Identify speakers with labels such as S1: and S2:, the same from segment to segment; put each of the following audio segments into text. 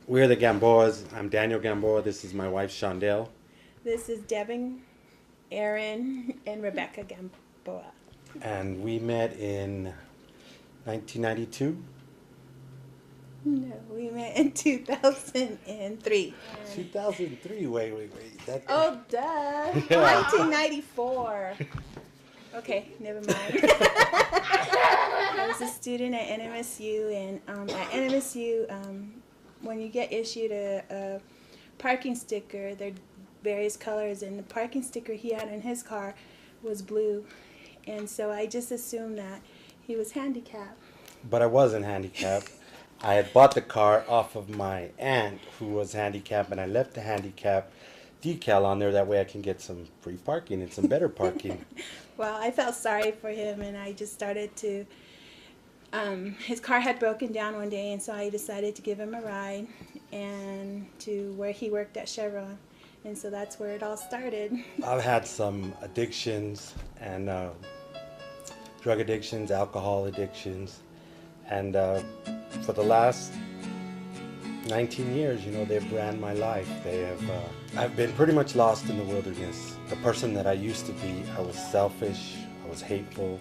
S1: We're the Gamboas. I'm Daniel Gamboa. This is my wife, Shondell.
S2: This is Devin, Aaron, and Rebecca Gamboa.
S1: And we met in 1992.
S2: No, we met in 2003.
S1: 2003. Wait.
S2: Oh, duh.
S1: Yeah.
S2: 1994. Okay, never mind. I was a student at NMSU, and at NMSU, when you get issued a parking sticker, there are various colors, and the parking sticker he had in his car was blue, and so I just assumed that he was handicapped.
S1: But I wasn't handicapped. I had bought the car off of my aunt who was handicapped, and I left the handicap decal on there. That way I can get some free parking and some better parking.
S2: Well, I felt sorry for him, and I just started to, his car had broken down one day, and so I decided to give him a ride and to where he worked at Chevron. And so that's where it all started.
S1: I've had some addictions and drug addictions, alcohol addictions, and for the last 19 years, they've ran my life. I've been pretty much lost in the wilderness. The person that I used to be, I was selfish, I was hateful,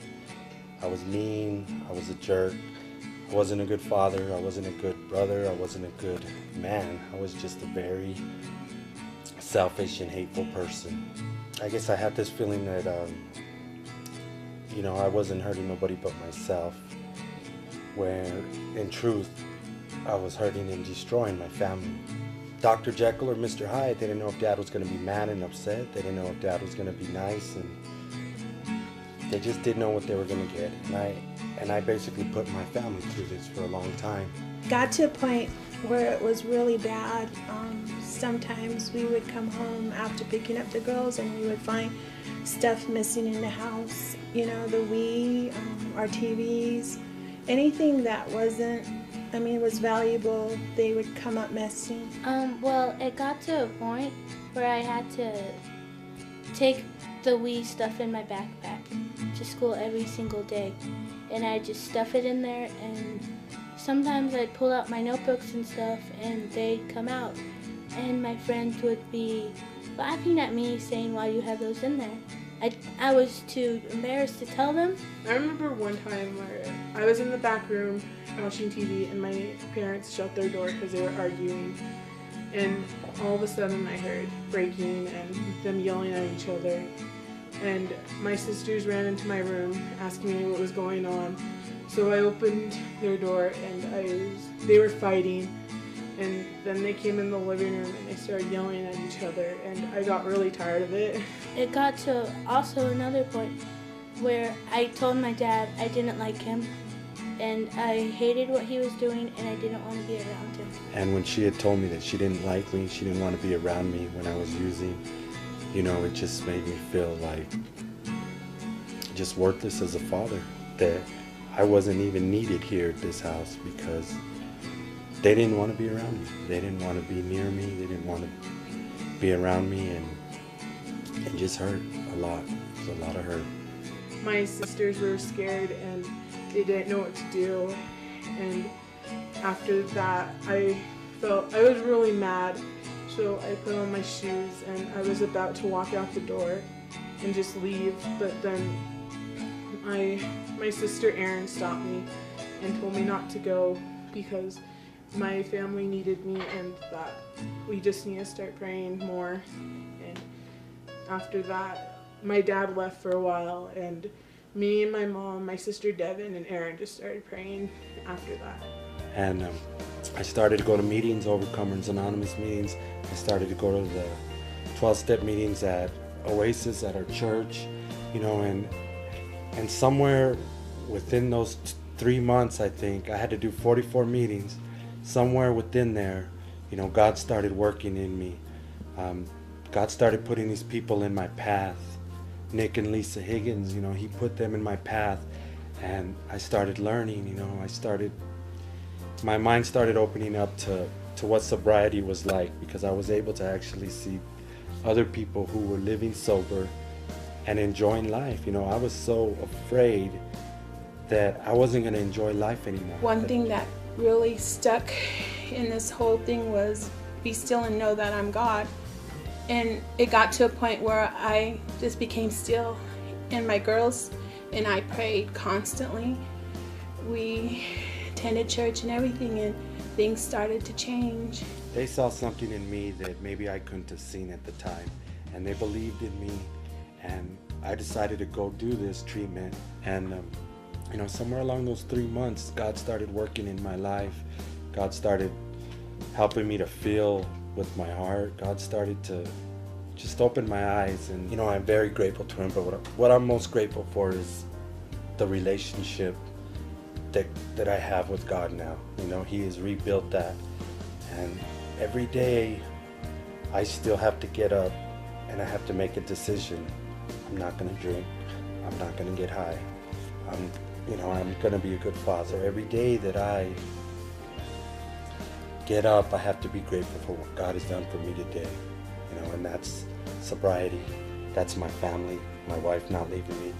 S1: I was mean, I was a jerk. I wasn't a good father, I wasn't a good brother, I wasn't a good man. I was just a very selfish and hateful person. I guess I had this feeling that, I wasn't hurting nobody but myself, where in truth, I was hurting and destroying my family. Dr. Jekyll or Mr. Hyde, they didn't know if Dad was going to be mad and upset. They didn't know if Dad was going to be nice, and they just didn't know what they were going to get. And I basically put my family through this for a long time.
S2: Got to a point where it was really bad. Sometimes we would come home after picking up the girls, and we would find stuff missing in the house. The Wii, our TVs, anything that was valuable, they would come up missing.
S3: Well, it got to a point where I had to take the Wii stuff in my backpack to school every single day. And I just stuff it in there, and sometimes I'd pull out my notebooks and stuff, and they'd come out. And my friends would be laughing at me, saying, "Why do you have those in there?" I was too embarrassed to tell them.
S4: I remember one time where I was in the back room watching TV, and my parents shut their door because they were arguing. And all of a sudden I heard breaking and them yelling at each other. And my sisters ran into my room asking me what was going on. So I opened their door, and they were fighting. And then they came in the living room and they started yelling at each other, and I got really tired of it.
S3: It got to also another point where I told my dad I didn't like him, and I hated what he was doing, and I didn't want to be around him.
S1: And when she had told me that she didn't like me, she didn't want to be around me when I was using, it just made me feel like just worthless as a father, that I wasn't even needed here at this house because they didn't want to be around me. They didn't want to be near me. They didn't want to be around me, and it just hurt a lot. It was a lot of hurt.
S4: My sisters were scared and they didn't know what to do. And after that, I was really mad. So I put on my shoes and I was about to walk out the door and just leave. But then my sister Erin stopped me and told me not to go because my family needed me and that we just need to start praying more. And after that, my dad left for a while, and me and my mom, my sister Devin, and Aaron just started praying after that.
S1: And I started to go to meetings, Overcomers Anonymous meetings. I started to go to the 12-step meetings at Oasis at our church, and somewhere within those 3 months, I think, I had to do 44 meetings. Somewhere within there, God started working in me. God started putting these people in my path. Nick and Lisa Higgins, he put them in my path, and I started learning, my mind started opening up to what sobriety was like, because I was able to actually see other people who were living sober and enjoying life. I was so afraid that I wasn't going to enjoy life anymore.
S2: One thing that really stuck in this whole thing was be still and know that I'm God. And it got to a point where I just became still, and my girls and I prayed constantly. We attended church and everything, and things started to change.
S1: They saw something in me that maybe I couldn't have seen at the time, and they believed in me, and I decided to go do this treatment. And you know, somewhere along those 3 months, God started working in my life. God started helping me to feel with my heart. God started to just open my eyes, and you know, I'm very grateful to him. But what I'm most grateful for is the relationship that I have with God now. You know, he has rebuilt that, and every day I still have to get up and I have to make a decision. I'm not going to drink. I'm not going to get high. I'm going to be a good father. Every day that I get up, I have to be grateful for what God has done for me today. You know, and that's sobriety. That's my family, my wife not leaving me,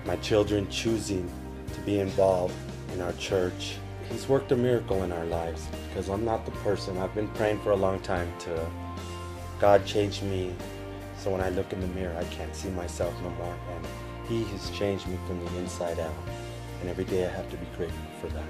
S1: my children choosing to be involved in our church. He's worked a miracle in our lives, because I'm not the person. I've been praying for a long time to God change me, so when I look in the mirror, I can't see myself no more. And he has changed me from the inside out. And every day I have to be grateful for that.